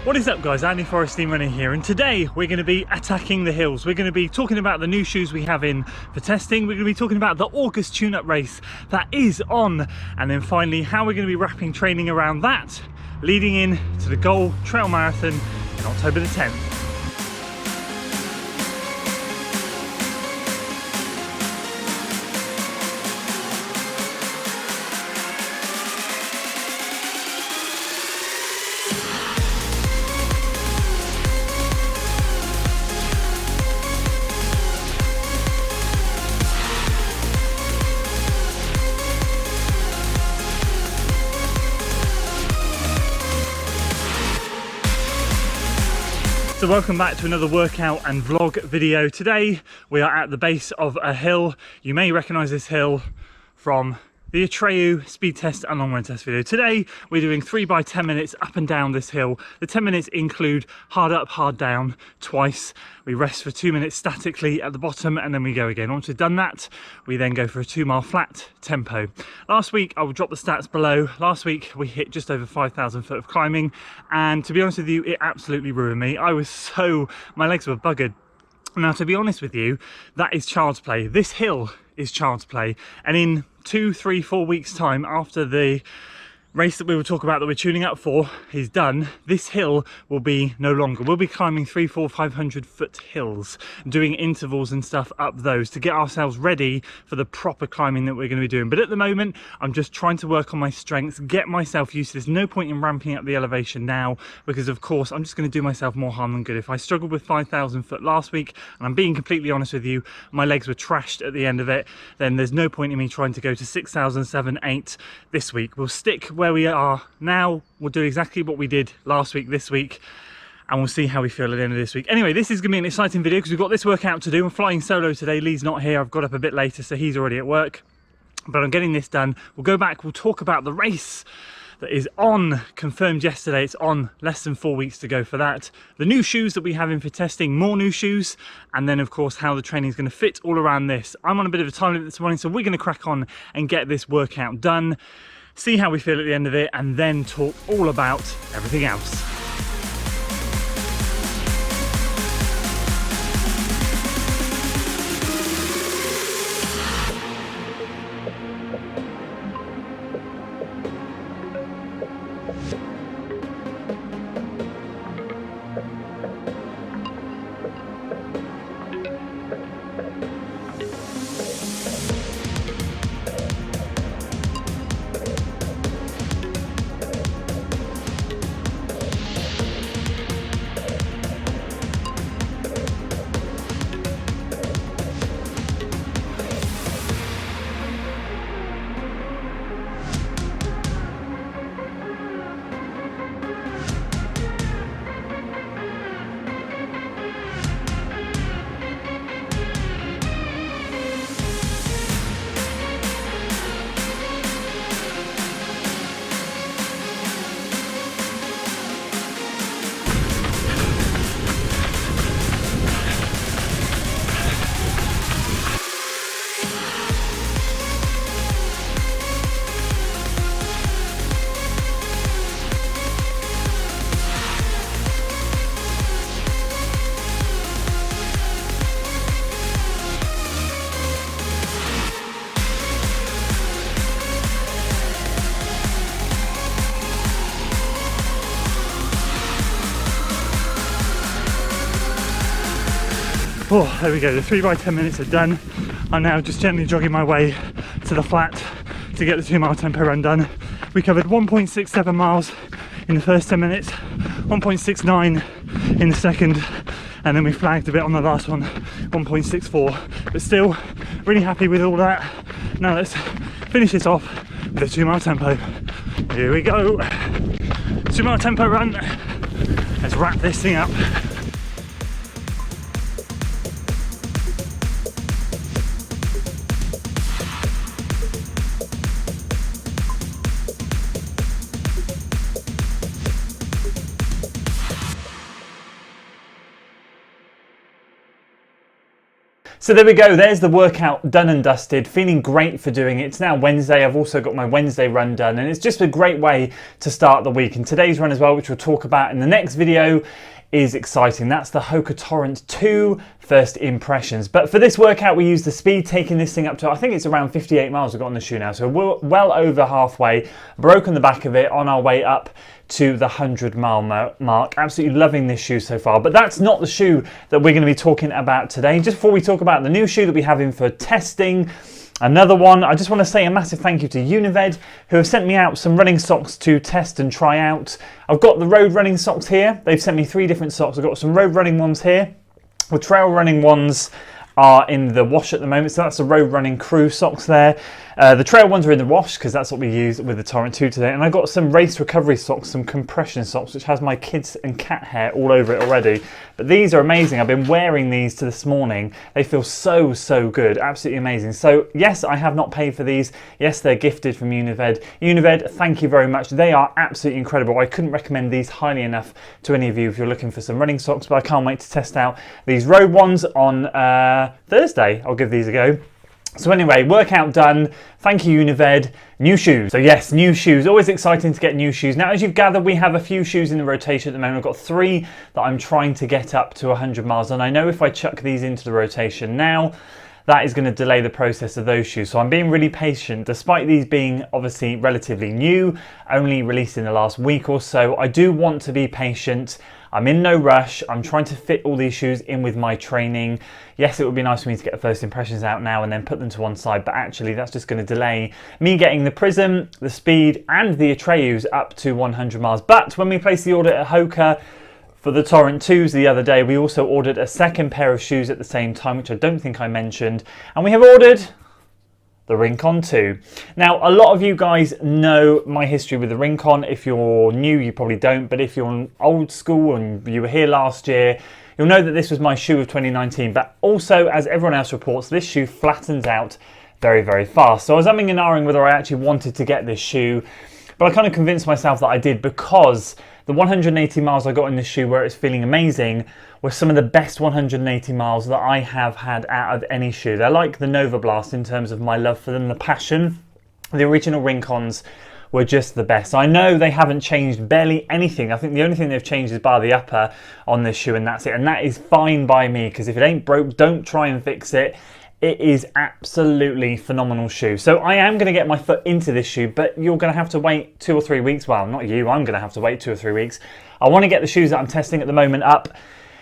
What is up guys, Andy Forest Team Running here, and today we're going to be attacking the hills. We're going to be talking about the new shoes we have in for testing. We're going to be talking about the August tune-up race that is on, and then finally how we're going to be wrapping training around that, leading in to the Goal Trail Marathon in October the 10th. So welcome back to another workout and vlog video. Today we are at the base of a hill. You may recognise this hill from the Atreyu speed test and long run test video. Today we're doing 3 by 10 minutes up and down this hill. The 10 minutes include hard up, hard down twice. We rest for 2 minutes statically at the bottom and then we go again. Once we've done that, we then go for a 2 mile flat tempo. Last week, I will drop the stats below. Last week we hit just over 5,000 foot of climbing, and to be honest with you, it absolutely ruined me. My legs were buggered. Now, to be honest with you, that is child's play. This hill is child's play, and in 2, 3, 4 weeks time, after the race that we will talk about that we're tuning up for is done, this hill will be no longer. We'll be climbing 300, 400, 500 foot hills, doing intervals and stuff up those to get ourselves ready for the proper climbing that we're going to be doing. But at the moment, I'm just trying to work on my strengths, get myself used to this. No point in ramping up the elevation now, because of course I'm just going to do myself more harm than good. If I struggled with 5,000 foot last week, and I'm being completely honest with you, my legs were trashed at the end of it, then there's no point in me trying to go to 6,000, 7, 8 this week. We'll stick where we are now. We'll do exactly what we did last week this week, and we'll see how we feel at the end of this week. Anyway, this is going to be an exciting video because we've got this workout to do. I'm flying solo today. Lee's not here. I've got up a bit later, so he's already at work, but I'm getting this done. We'll go back, we'll talk about the race that is on, confirmed yesterday. It's on, less than 4 weeks to go for that. The new shoes that we have in for testing, more new shoes, and then of course how the training is going to fit all around this. I'm on a bit of a time limit this morning, so we're going to crack on and get this workout done, see how we feel at the end of it, and then talk all about everything else. Oh, there we go, the 3 by 10 minutes are done. I'm now just gently jogging my way to the flat to get the 2 mile tempo run done. We covered 1.67 miles in the first 10 minutes, 1.69 in the second, and then we flagged a bit on the last one, 1.64. But still, really happy with all that. Now let's finish this off with a 2 mile tempo. Here we go. 2 mile tempo run. Let's wrap this thing up. So there we go, there's the workout done and dusted, feeling great for doing it. It's now Wednesday, I've also got my Wednesday run done, and it's just a great way to start the week. And today's run as well, which we'll talk about in the next video, is exciting. That's the Hoka Torrent 2 first impressions. But for this workout, we use the speed, taking this thing up to, I think it's around 58 miles we've got on the shoe now. So we're well over halfway, broken the back of it on our way up to the 100-mile mark. Absolutely loving this shoe so far. But that's not the shoe that we're going to be talking about today. Just before we talk about the new shoe that we have in for testing, another one, I just want to say a massive thank you to Unived, who have sent me out some running socks to test and try out. I've got the road running socks here. They've sent me 3 different socks. I've got some road running ones here. The trail running ones are in the wash at the moment, so that's the road running crew socks there. The trail ones are in the wash because that's what we use with the Torrent 2 today. And I got some race recovery socks, some compression socks, which has my kids and cat hair all over it already. But these are amazing. I've been wearing these to this morning. They feel so, so good. Absolutely amazing. So yes, I have not paid for these. Yes, they're gifted from Unived. Unived, thank you very much. They are absolutely incredible. I couldn't recommend these highly enough to any of you if you're looking for some running socks, but I can't wait to test out these road ones on Thursday. I'll give these a go. So anyway, workout done. Thank you, Unived. New shoes. So yes, new shoes. Always exciting to get new shoes. Now, as you've gathered, we have a few shoes in the rotation at the moment. I've got 3 that I'm trying to get up to 100 miles. And I know if I chuck these into the rotation now, that is going to delay the process of those shoes. So I'm being really patient. Despite these being obviously relatively new, only released in the last week or so, I do want to be patient. I'm in no rush. I'm trying to fit all these shoes in with my training. Yes, it would be nice for me to get the first impressions out now and then put them to one side, but actually that's just going to delay me getting the Prism, the Speed and the Atreus up to 100 miles. But when we placed the order at Hoka for the Torrent 2s the other day, we also ordered a second pair of shoes at the same time, which I don't think I mentioned, and we have ordered the Rincon 2. Now, a lot of you guys know my history with the Rincon. If you're new, you probably don't, but if you're old school and you were here last year, you'll know that this was my shoe of 2019. But also, as everyone else reports, this shoe flattens out very, very fast. So I was umming and ahhing whether I actually wanted to get this shoe, but I kind of convinced myself that I did, because the 180 miles I got in this shoe where it's feeling amazing were some of the best 180 miles that I have had out of any shoe. They're like the Nova Blast in terms of my love for them, the passion. The original Rincons were just the best. I know they haven't changed barely anything. I think the only thing they've changed is bar the upper on this shoe, and that's it. And that is fine by me, because if it ain't broke, don't try and fix it. It is absolutely phenomenal shoe. So I am going to get my foot into this shoe, but you're going to have to wait 2 or 3 weeks. Well, not you, I'm going to have to wait 2 or 3 weeks. I want to get the shoes that I'm testing at the moment up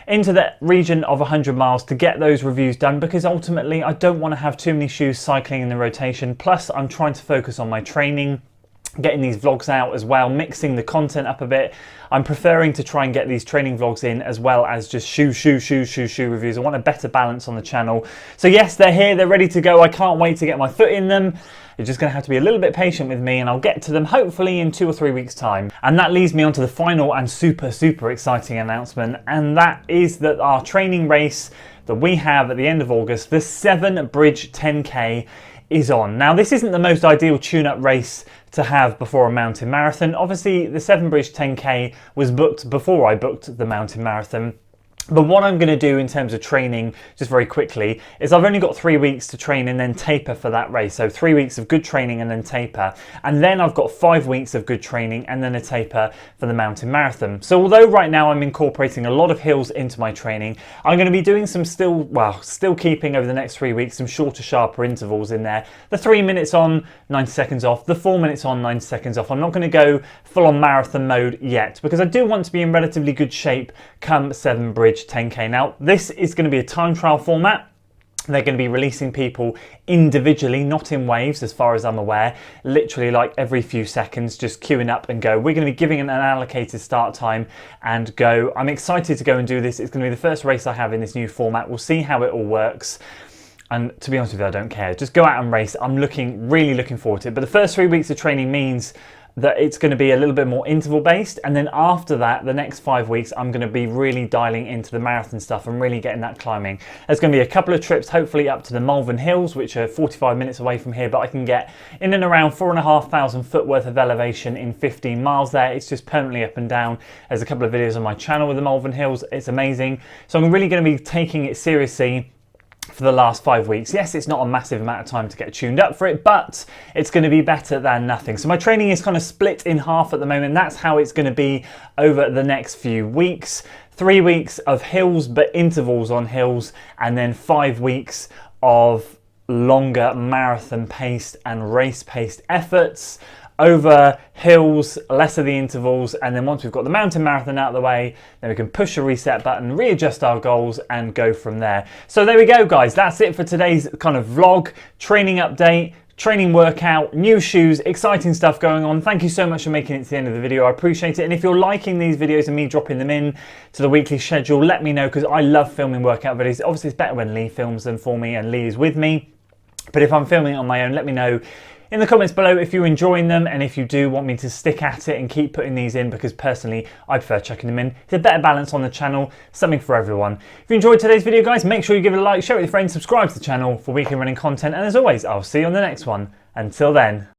into the region of 100 miles to get those reviews done, because ultimately I don't want to have too many shoes cycling in the rotation. Plus I'm trying to focus on my training, getting these vlogs out as well, mixing the content up a bit. I'm preferring to try and get these training vlogs in as well as just shoe reviews. I want a better balance on the channel. So yes, they're here, they're ready to go. I can't wait to get my foot in them. You're just going to have to be a little bit patient with me, and I'll get to them hopefully in 2 or 3 weeks time. And that leads me on to the final and super exciting announcement, and that is that our training race that we have at the end of August, the 7 Bridge 10K, is on. Now, this isn't the most ideal tune-up race to have before a mountain marathon. Obviously, the 7 Bridge 10K was booked before I booked the mountain marathon. But what I'm going to do in terms of training, just very quickly, is I've only got 3 weeks to train and then taper for that race. So 3 weeks of good training and then taper. And then I've got 5 weeks of good training and then a taper for the mountain marathon. So although right now I'm incorporating a lot of hills into my training, I'm going to be doing some still keeping over the next 3 weeks some shorter, sharper intervals in there. The 3 minutes on, 90 seconds off. The 4 minutes on, 90 seconds off. I'm not going to go full on marathon mode yet, because I do want to be in relatively good shape come 7 Bridge 10K. Now, this is going to be a time trial format. They're going to be releasing people individually, not in waves as far as I'm aware, literally like every few seconds, just queuing up and go. We're going to be giving an allocated start time and go. I'm excited to go and do this. It's going to be the first race I have in this new format. We'll see how it all works. And to be honest with you, I don't care. Just go out and race. I'm really looking forward to it. But the first 3 weeks of training means that it's going to be a little bit more interval based, and then after that, the next 5 weeks, I'm going to be really dialing into the marathon stuff and really getting that climbing. There's going to be a couple of trips, hopefully up to the Malvern Hills, which are 45 minutes away from here, but I can get in and around 4,500 foot worth of elevation in 15 miles there. It's just permanently up and down. There's a couple of videos on my channel with the Malvern Hills. It's amazing. So I'm really going to be taking it seriously for the last 5 weeks. Yes, it's not a massive amount of time to get tuned up for it, but it's going to be better than nothing. So my training is kind of split in half at the moment. That's how it's going to be over the next few weeks. 3 weeks of hills, but intervals on hills, and then 5 weeks of longer marathon paced and race paced efforts over hills, less of the intervals, and then once we've got the mountain marathon out of the way, then we can push the reset button, readjust our goals, and go from there. So there we go, guys. That's it for today's kind of vlog, training update, training workout, new shoes, exciting stuff going on. Thank you so much for making it to the end of the video. I appreciate it. And if you're liking these videos and me dropping them in to the weekly schedule, let me know, because I love filming workout videos. Obviously, it's better when Lee films them for me and Lee is with me. But if I'm filming it on my own, let me know in the comments below if you're enjoying them, and if you do want me to stick at it and keep putting these in, because personally I prefer chucking them in. It's a better balance on the channel, something for everyone. If you enjoyed today's video, guys, make sure you give it a like, share it with your friends, subscribe to the channel for weekly running content, and as always, I'll see you on the next one. Until then.